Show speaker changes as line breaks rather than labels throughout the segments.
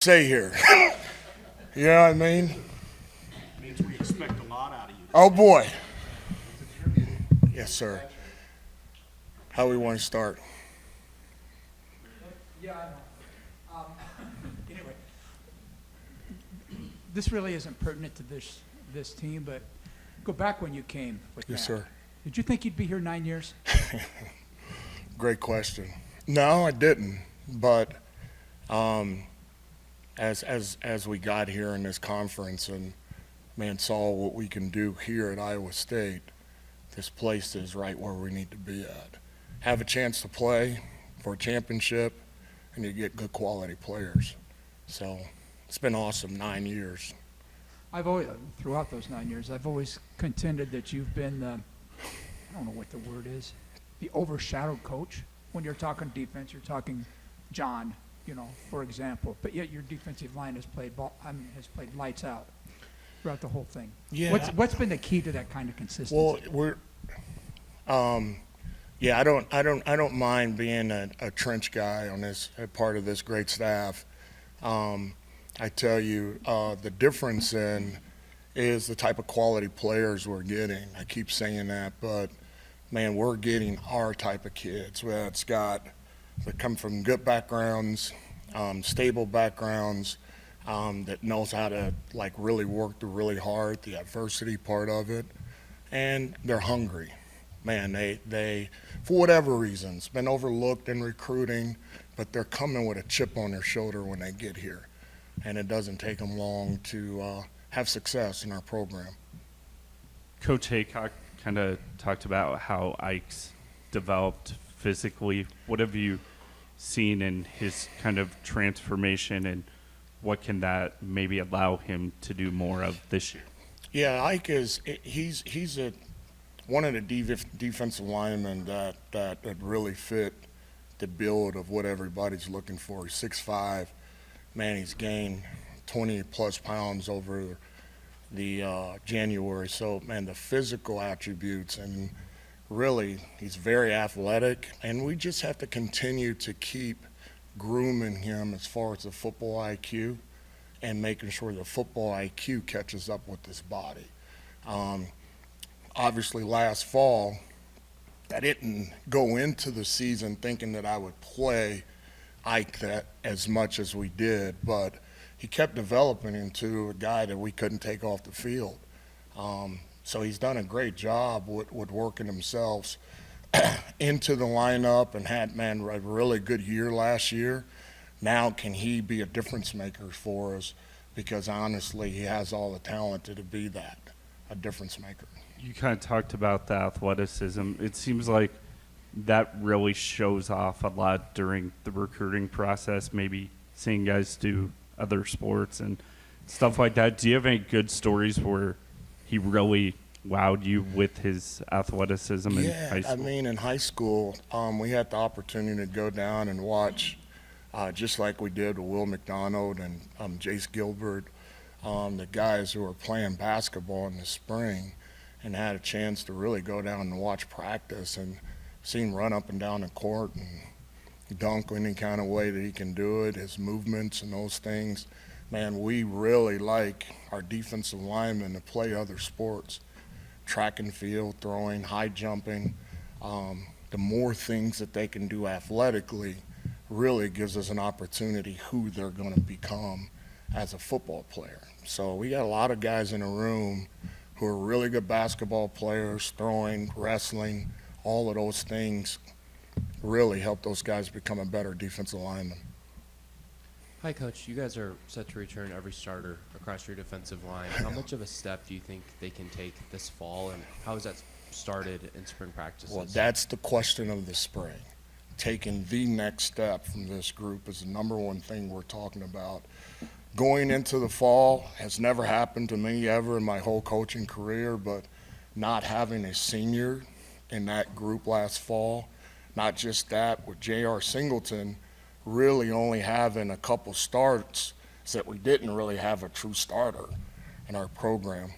Say here. You know what I mean?
Means we expect a lot out of you.
Oh boy. Yes, sir. How we want to start?
Yeah, I know. Anyway, this really isn't pertinent to this team, but go back when you came with
Yes,
Matt.
sir.
Did you think you'd be here 9 years?
Great question. No, I didn't. But as we got here in this conference and saw what we can do here at Iowa State, this place is right where we need to be at. Have a chance to play for a championship, and you get good quality players. So it's been awesome 9 years.
I've always, throughout those 9 years, I've always contended that you've been the, I don't know what the word is, the overshadowed coach. When you're talking defense, you're talking John, for example. But yet your defensive line has played lights out throughout the whole thing.
Yeah.
What's been the key to that kind of consistency?
Well, I don't mind being a trench guy on this part of this great staff. I tell you, the difference is the type of quality players we're getting. I keep saying that, but man, we're getting our type of kids that come from good backgrounds, stable backgrounds, that knows how to really work really hard, the adversity part of it, and they're hungry. Man, they for whatever reasons been overlooked in recruiting, but they're coming with a chip on their shoulder when they get here, and it doesn't take them long to have success in our program.
Coach Haycock kind of talked about how Ike's developed physically. What have you seen in his kind of transformation, and what can that maybe allow him to do more of this year?
Yeah, Ike he's one of the defensive linemen that really fit the build of what everybody's looking for. He's 6'5". Man, he's gained 20-plus pounds over the January. So, man, the physical attributes, and really he's very athletic. And we just have to continue to keep grooming him as far as the football IQ and making sure the football IQ catches up with his body. Obviously, last fall, I didn't go into the season thinking that I would play Ike that as much as we did, but he kept developing into a guy that we couldn't take off the field. So he's done a great job with working himself into the lineup and had, a really good year last year. Now can he be a difference maker for us? Because honestly, he has all the talent to be that, a difference maker.
You kind of talked about the athleticism. It seems like that really shows off a lot during the recruiting process, maybe seeing guys do other sports and stuff like that. Do you have any good stories where he really wowed you with his athleticism in high school?
In high school, we had the opportunity to go down and watch, just like we did with Will McDonald and Jace Gilbert, the guys who were playing basketball in the spring, and had a chance to really go down and watch practice and see him run up and down the court and dunk any kind of way that he can do it, his movements and those things. Man, we really like our defensive linemen to play other sports, track and field, throwing, high jumping. The more things that they can do athletically really gives us an opportunity who they're going to become as a football player. So we got a lot of guys in the room who are really good basketball players, throwing, wrestling, all of those things really help those guys become a better defensive lineman.
Hi, Coach. You guys are set to return every starter across your defensive line. How much of a step do you think they can take this fall, and how has that started in spring practices?
Well, that's the question of the spring. Taking the next step from this group is the number one thing we're talking about. Going into the fall has never happened to me ever in my whole coaching career, but not having a senior in that group last fall, not just that, with J.R. Singleton really only having a couple starts, is that we didn't really have a true starter in our program.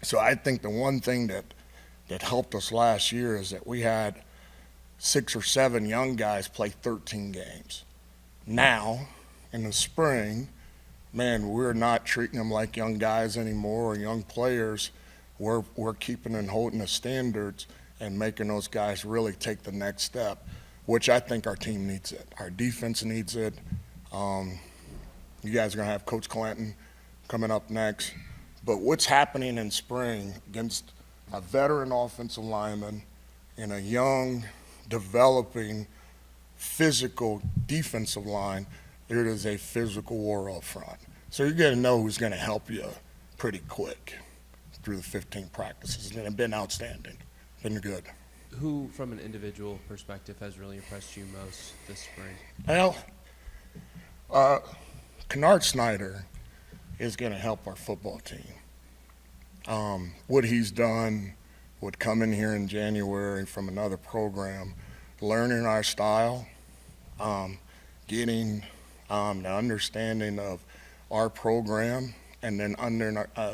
So I think the one thing that helped us last year is that we had 6 or 7 young guys play 13 games. Now in the spring, man, we're not treating them like young guys anymore or young players. We're keeping and holding the standards and making those guys really take the next step, which I think our team needs it. Our defense needs it. You guys are going to have Coach Clanton coming up next. But what's happening in spring against a veteran offensive lineman and a young, developing, physical defensive line, there is a physical war up front. So you're going to know who's going to help you pretty quick through the 15 practices. And they've been outstanding, been good.
Who, from an individual perspective, has really impressed you most this spring?
Well, Kennard Snyder is going to help our football team. What he's done would come in here in January from another program, learning our style, getting the understanding of our program, and then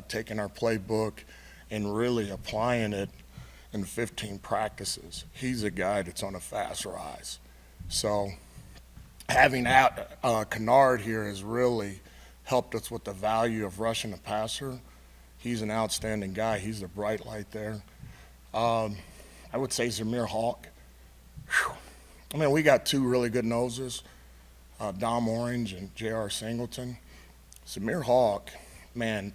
taking our playbook and really applying it in 15 practices. He's a guy that's on a fast rise. So having Kennard here has really helped us with the value of rushing the passer. He's an outstanding guy. He's the bright light there. I would say Zamir Hawk. Whew. I mean, we got two really good noses, Dom Orange and J.R. Singleton. Zamir Hawk, man,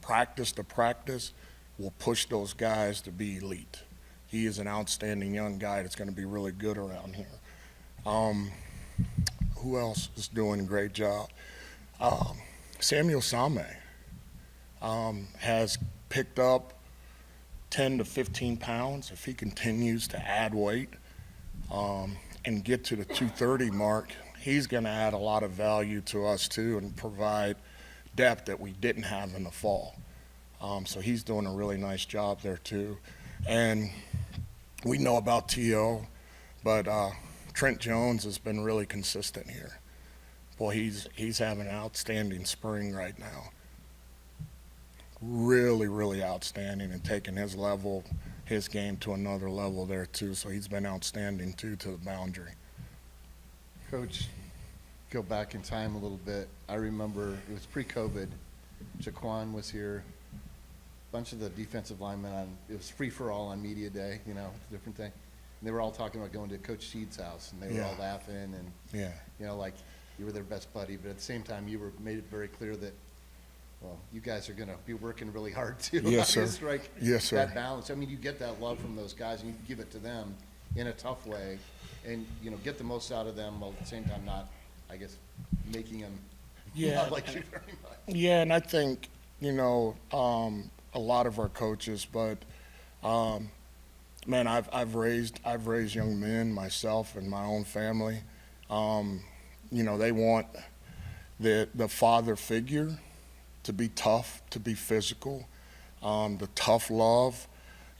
practice to practice will push those guys to be elite. He is an outstanding young guy that's going to be really good around here. Who else is doing a great job? Samuel Same has picked up 10 to 15 pounds. If he continues to add weight and get to the 230 mark, he's going to add a lot of value to us too and provide depth that we didn't have in the fall. So he's doing a really nice job there too. And we know about T.O., but Trent Jones has been really consistent here. Boy, he's having an outstanding spring right now. Really, really outstanding and taking his game to another level there too. So he's been outstanding too to the boundary.
Coach, go back in time a little bit. I remember it was pre-COVID. Jaquan was here. A bunch of the defensive linemen it was free for all on media day, it's a different thing. And they were all talking about going to Coach Sheed's house, and they were all laughing, and like you were their best buddy. But at the same time, you made it very clear that, well, you guys are going to be working really hard too.
Yes, sir.
Strike
Yes, sir.
that balance. I mean, you get that love from those guys, and you give it to them in a tough way, and get the most out of them while at the same time not, I guess, making them not like you very much.
Yeah, and I think a lot of our coaches, but man, I've raised young men myself and my own family. They want the father figure to be tough, to be physical, the tough love,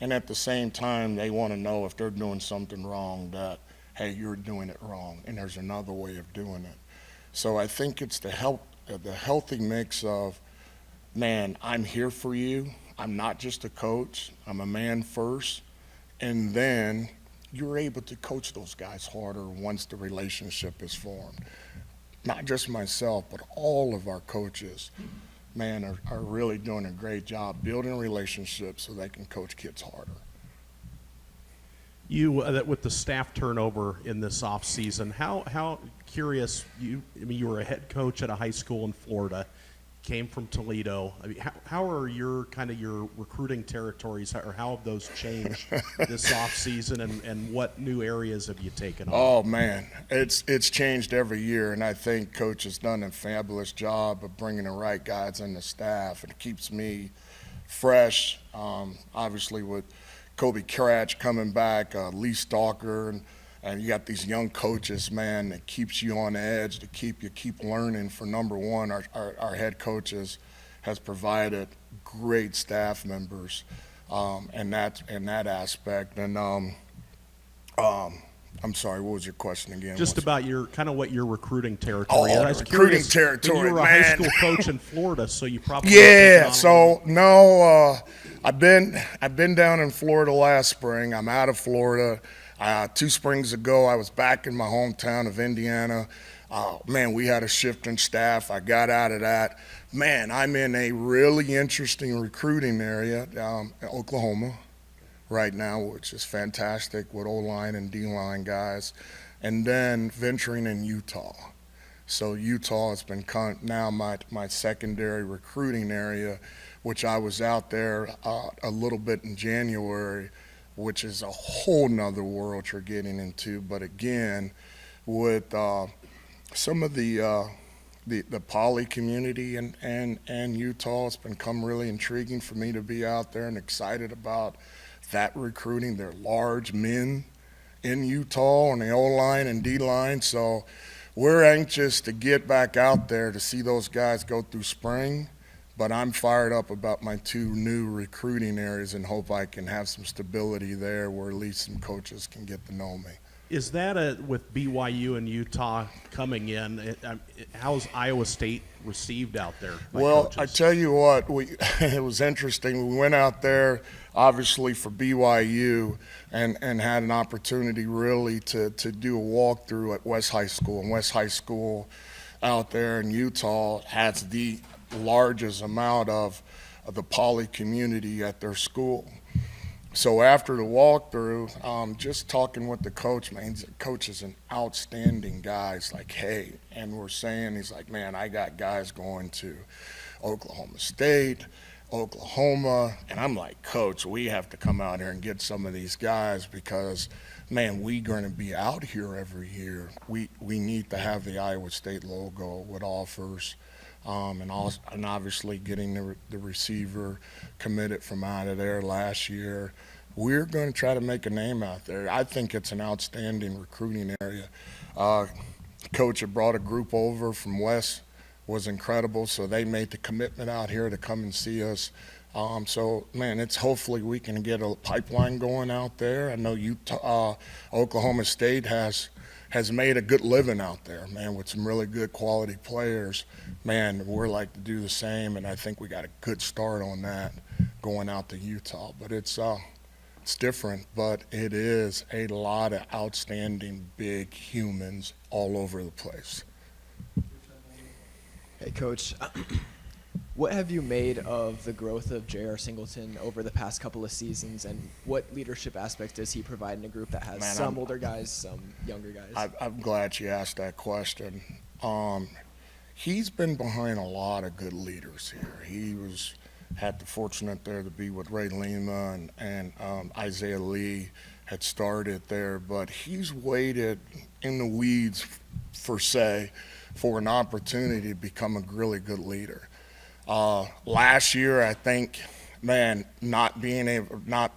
and at the same time they want to know if they're doing something wrong that, hey, you're doing it wrong and there's another way of doing it. So I think it's the healthy mix of, man, I'm here for you. I'm not just a coach. I'm a man first. And then you're able to coach those guys harder once the relationship is formed. Not just myself, but all of our coaches, man, are really doing a great job building relationships so they can coach kids harder.
You with the staff turnover in this off season, how curious you were a head coach at a high school in Florida, came from Toledo. I mean, how are your recruiting territories, or how have those changed this off season, and what new areas have you taken on?
Oh man, it's changed every year, and I think Coach has done a fabulous job of bringing the right guys in the staff. It keeps me fresh. Obviously with Kobe Cratch coming back, Lee Stalker, and you got these young coaches, man, that keeps you on edge, to keep learning. For number one, our head coaches has provided great staff members, and that aspect. And I'm sorry, what was your question again?
Just about what your recruiting territory.
Oh,
I was
recruiting
curious,
territory,
you were a
man.
high school coach in Florida, so you probably
Yeah. So no, I've been down in Florida last spring. I'm out of Florida. 2 springs ago, I was back in my hometown of Indiana. Man, we had a shift in staff. I got out of that. Man, I'm in a really interesting recruiting area, Oklahoma right now, which is fantastic with O-line and D-line guys, and then venturing in Utah. So Utah has been now my secondary recruiting area, which I was out there a little bit in January, which is a whole nother world you're getting into. But again, with some of the poly community and Utah, it's become really intriguing for me to be out there and excited about that recruiting. They're large men in Utah on the O-line and D-line, so we're anxious to get back out there to see those guys go through spring, but I'm fired up about my 2 new recruiting areas and hope I can have some stability there where at least some coaches can get to know me.
Is that with BYU and Utah coming in? How's Iowa State received out there? By
Well,
coaches?
I tell you what, it was interesting. We went out there, obviously, for BYU and had an opportunity really to do a walkthrough at West High School. And West High School out there in Utah has the largest amount of the poly community at their school. So after the walkthrough, just talking with the coach, man, the coach is an outstanding guy. He's like, hey, and we're saying, he's like, man, I got guys going to Oklahoma State, Oklahoma, and I'm like, coach, we have to come out here and get some of these guys because, man, we're going to be out here every year. We need to have the Iowa State logo with offers. And obviously getting the receiver committed from out of there last year. We're going to try to make a name out there. I think it's an outstanding recruiting area. Coach had brought a group over from West, was incredible, so they made the commitment out here to come and see us. So, man, it's hopefully we can get a pipeline going out there. I know Oklahoma State has made a good living out there, man, with some really good quality players. Man, we're like to do the same, and I think we got a good start on that going out to Utah. But it's different, but it is a lot of outstanding big humans all over the place.
Hey, Coach. What have you made of the growth of J.R. Singleton over the past couple of seasons, and what leadership aspects does he provide in a group that has
Man,
some older guys, some younger guys?
I'm glad you asked that question. He's been behind a lot of good leaders here. He had the fortunate there to be with Ray Lima and Isaiah Lee had started there, but he's waited in the weeds, for an opportunity to become a really good leader. Last year, I think, man, not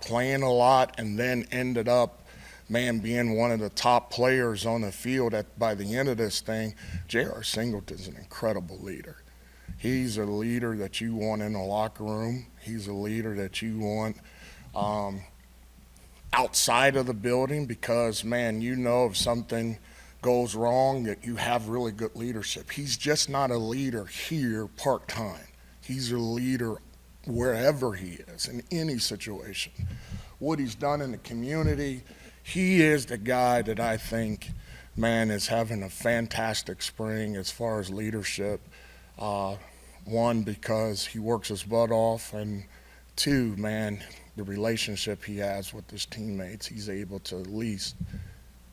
playing a lot, and then ended up, man, being one of the top players on the field by the end of this thing. J.R. Singleton's an incredible leader. He's a leader that you want in the locker room. He's a leader that you want outside of the building because, man, you know if something goes wrong that you have really good leadership. He's just not a leader here part-time. He's a leader wherever he is, in any situation. What he's done in the community, he is the guy that I think, man, is having a fantastic spring as far as leadership. One, because he works his butt off, and 2, man, the relationship he has with his teammates. He's able to at least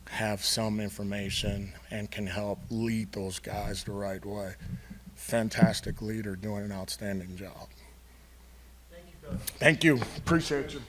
have some information and can help lead those guys the right way. Fantastic leader doing an outstanding job. Thank you, Coach. Thank you. Appreciate you.